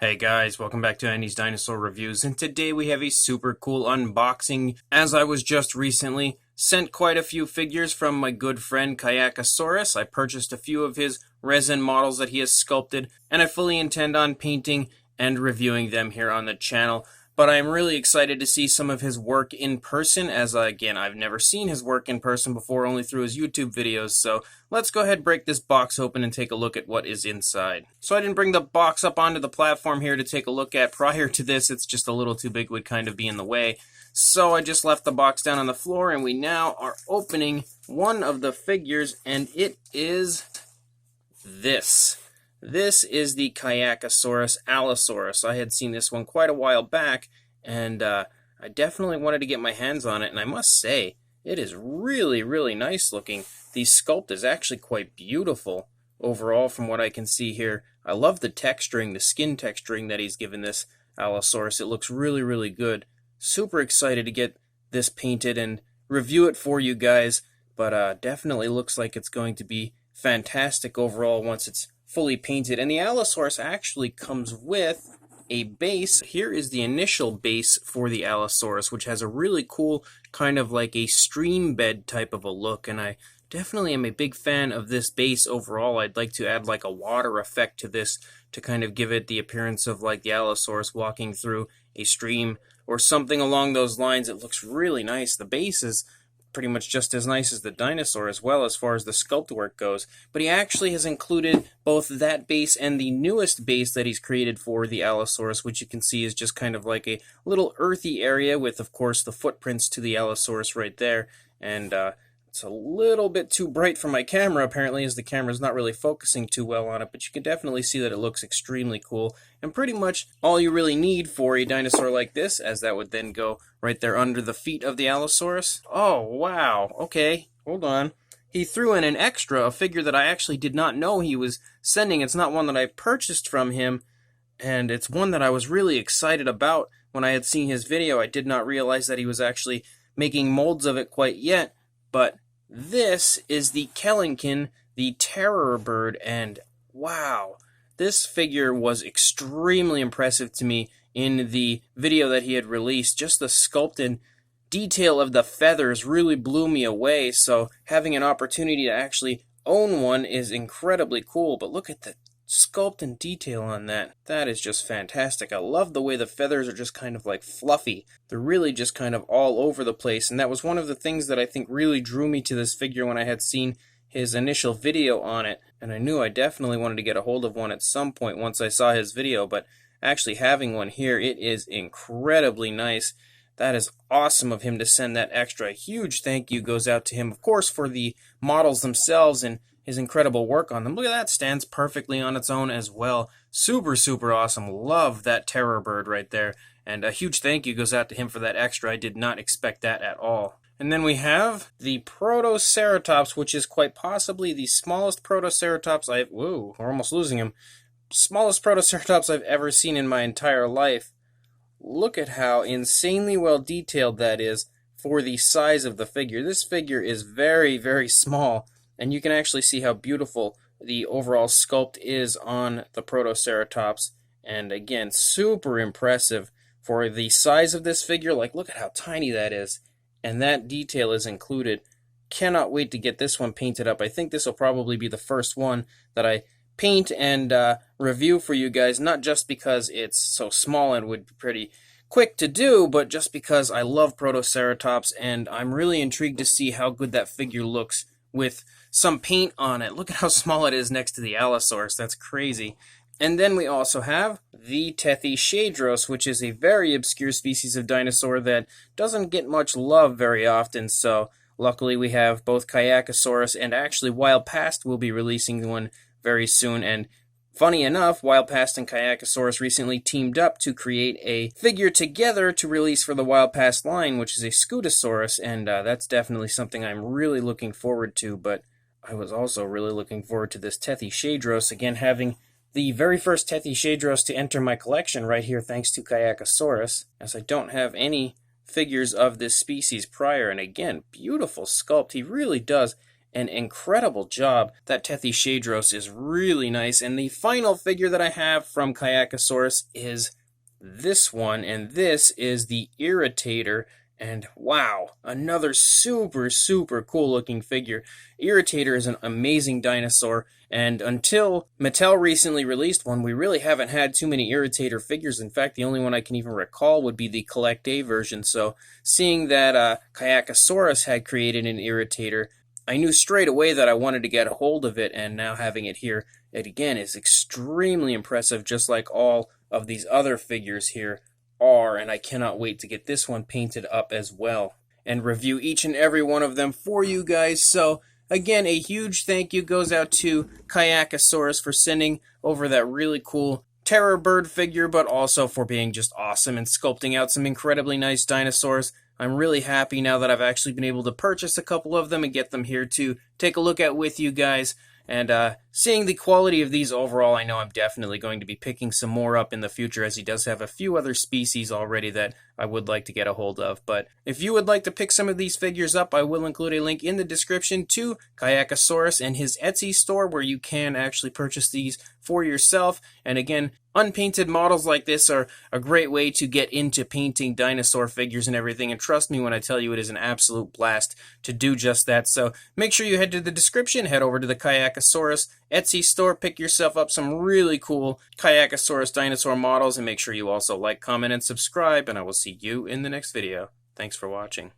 Hey guys, welcome back to Andy's Dinosaur Reviews, and today we have a super cool unboxing, as I was just recently sent quite a few figures from my good friend Kayakasaurus. I purchased a few of his resin models that he has sculpted, and I fully intend on painting and reviewing them here on the channel. But I am really excited to see some of his work in person, as again, I've never seen his work in person before, only through his YouTube videos. So let's go ahead and break this box open and take a look at what is inside. So I didn't bring the box up onto the platform here to take a look at prior to this. It's just a little too big, would kind of be in the way. So I just left the box down on the floor, and we now are opening one of the figures, and it is this. This is the Kayakasaurus Allosaurus. I had seen this one quite a while back, and I definitely wanted to get my hands on it, and I must say, it is really, really nice looking. The sculpt is actually quite beautiful overall from what I can see here. I love the texturing, the skin texturing that he's given this Allosaurus. It looks really, really good. Super excited to get this painted and review it for you guys, but definitely looks like it's going to be fantastic overall once it's fully painted. And the Allosaurus actually comes with a base. Here is the initial base for the Allosaurus, which has a really cool kind of like a stream bed type of a look, and I definitely am a big fan of this base overall. I'd like to add like a water effect to this to kind of give it the appearance of like the Allosaurus walking through a stream or something along those lines. It looks really nice. The base is pretty much just as nice as the dinosaur as well as far as the sculpt work goes, but he actually has included both that base and the newest base that he's created for the Allosaurus, which you can see is just kind of like a little earthy area with, of course, the footprints to the Allosaurus right there, and it's a little bit too bright for my camera, apparently, as the camera's not really focusing too well on it, but you can definitely see that it looks extremely cool, and pretty much all you really need for a dinosaur like this, as that would then go right there under the feet of the Allosaurus. Oh, wow. Okay, hold on. He threw in an extra, a figure that I actually did not know he was sending. It's not one that I purchased from him, and it's one that I was really excited about when I had seen his video. I did not realize that he was actually making molds of it quite yet, but this is the Kelinkin, the terror bird, and wow, this figure was extremely impressive to me in the video that he had released. Just the sculpted detail of the feathers really blew me away, so having an opportunity to actually own one is incredibly cool. But look at the sculpt and detail on that. That is just fantastic. I love the way the feathers are just kind of like fluffy. They're really just kind of all over the place, and that was one of the things that I think really drew me to this figure when I had seen his initial video on it, and I knew I definitely wanted to get a hold of one at some point once I saw his video, but actually having one here, it is incredibly nice. That is awesome of him to send that extra. A huge thank you goes out to him, of course, for the models themselves and his incredible work on them. Look at that, stands perfectly on its own as well. Super, super awesome. Love that terror bird right there. And a huge thank you goes out to him for that extra. I did not expect that at all. And then we have the Protoceratops, which is quite possibly the smallest Protoceratops whoa, we're almost losing him. Smallest Protoceratops I've ever seen in my entire life. Look at how insanely well detailed that is for the size of the figure. This figure is very, very small, and you can actually see how beautiful the overall sculpt is on the Protoceratops. And again, super impressive for the size of this figure. Like, look at how tiny that is. And that detail is included. Cannot wait to get this one painted up. I think this will probably be the first one that I paint and review for you guys, not just because it's so small and would be pretty quick to do, but just because I love Protoceratops, and I'm really intrigued to see how good that figure looks with some paint on it. Look at how small it is next to the Allosaurus. That's crazy. And then we also have the Tethyshadros, which is a very obscure species of dinosaur that doesn't get much love very often, so luckily we have both Kayakasaurus and actually Wild Past will be releasing one very soon. And funny enough, Wild Past and Kayakasaurus recently teamed up to create a figure together to release for the Wild Past line, which is a Scutosaurus, and that's definitely something I'm really looking forward to. But I was also really looking forward to this Tethyshadros, again having the very first Tethyshadros to enter my collection right here thanks to Kayakasaurus, as I don't have any figures of this species prior. And again, beautiful sculpt. He really does an incredible job. That Tethyshadros is really nice. And the final figure that I have from Kayakasaurus is this one, and this is the Irritator. And wow, another super, super cool looking figure. Irritator is an amazing dinosaur, and until Mattel recently released one, we really haven't had too many Irritator figures. In fact, the only one I can even recall would be the Collect A version. So seeing that Kayakasaurus had created an Irritator, I knew straight away that I wanted to get a hold of it, and now having it here, it again is extremely impressive, just like all of these other figures here are, and I cannot wait to get this one painted up as well and review each and every one of them for you guys. So again, a huge thank you goes out to Kayakasaurus for sending over that really cool terror bird figure, but also for being just awesome and sculpting out some incredibly nice dinosaurs. I'm really happy now that I've actually been able to purchase a couple of them and get them here to take a look at with you guys. And seeing the quality of these overall, I know I'm definitely going to be picking some more up in the future, as he does have a few other species already that I would like to get a hold of. But if you would like to pick some of these figures up, I will include a link in the description to Kayakasaurus and his Etsy store, where you can actually purchase these for yourself. And again, unpainted models like this are a great way to get into painting dinosaur figures and everything, and trust me when I tell you it is an absolute blast to do just that. So make sure you head to the description, head over to the Kayakasaurus Etsy store, pick yourself up some really cool Kayakasaurus dinosaur models, and make sure you also like, comment, and subscribe, and I will see you in the next video. Thanks for watching.